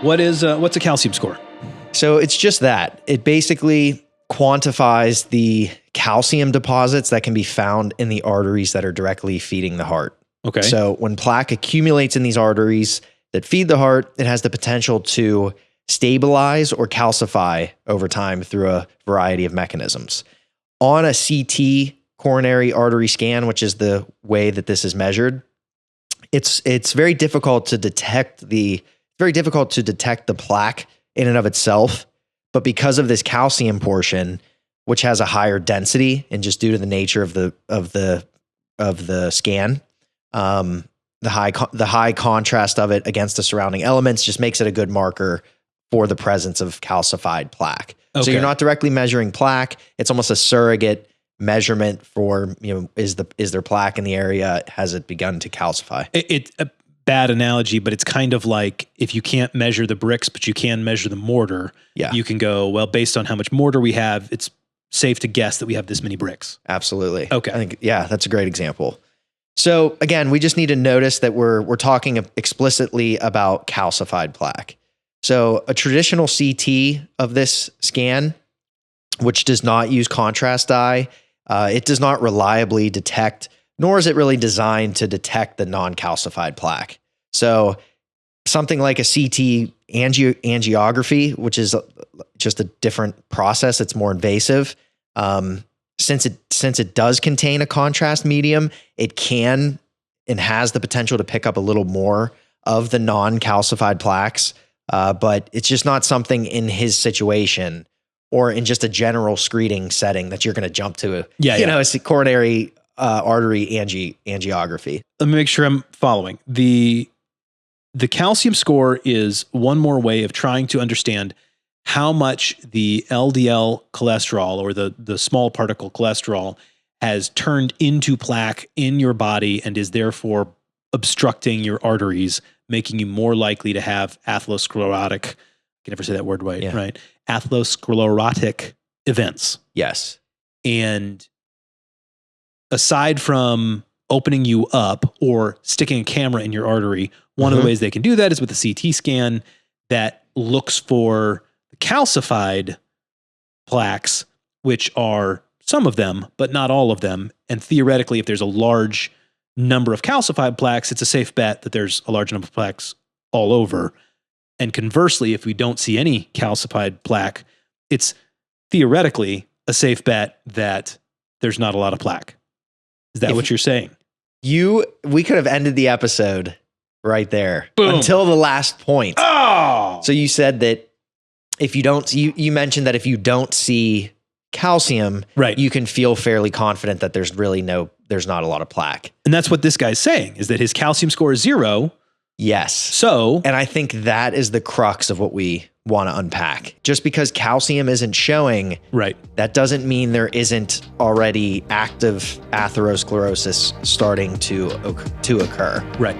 What's a calcium score? So it's just that. It basically quantifies the calcium deposits that can be found in the arteries that are directly feeding the heart. Okay. So when plaque accumulates in these arteries that feed the heart, it has the potential to stabilize or calcify over time through a variety of mechanisms. On a CT coronary artery scan, which is the way that this is measured, it's very difficult to detect the plaque in and of itself. But because of this calcium portion, which has a higher density, and just due to the nature of the scan, the high contrast of it against the surrounding elements just makes it a good marker for the presence of calcified plaque. Okay. So you're not directly measuring plaque. It's almost a surrogate measurement for, is there plaque in the area? Has it begun to calcify? It's a bad analogy, but it's kind of like if you can't measure the bricks, but you can measure the mortar, you can go, well, based on how much mortar we have, it's safe to guess that we have this many bricks. Absolutely. Okay. I think, that's a great example. So again, we just need to notice that we're talking explicitly about calcified plaque. So a traditional CT of this scan, which does not use contrast dye, it does not reliably detect, nor is it really designed to detect the non-calcified plaque. So something like a CT angiography, which is just a different process, it's more invasive. Since it does contain a contrast medium, it can and has the potential to pick up a little more of the non-calcified plaques. But it's just not something in his situation or in just a general screening setting that you're going to jump to a coronary artery angiography. Let me make sure I'm following. The calcium score is one more way of trying to understand how much the LDL cholesterol or the small particle cholesterol has turned into plaque in your body and is therefore obstructing your arteries, making you more likely to have atherosclerotic, I can never say that word right? Atherosclerotic events. Yes. And aside from opening you up or sticking a camera in your artery, one of the ways they can do that is with a CT scan that looks for calcified plaques, which are some of them, but not all of them. And theoretically, if there's a large number of calcified plaques, it's a safe bet that there's a large number of plaques all over. And conversely, if we don't see any calcified plaque, it's theoretically a safe bet that there's not a lot of plaque. Is that what you're saying? We could have ended the episode right there. Boom. Until the last point. Oh! So you said that if you don't, you mentioned that if you don't see calcium, right, you can feel fairly confident that there's not a lot of plaque. And that's what this guy's saying, is that his calcium score is 0. Yes. So, and I think that is the crux of what we want to unpack. Just because calcium isn't showing, right, that doesn't mean there isn't already active atherosclerosis starting to occur. Right.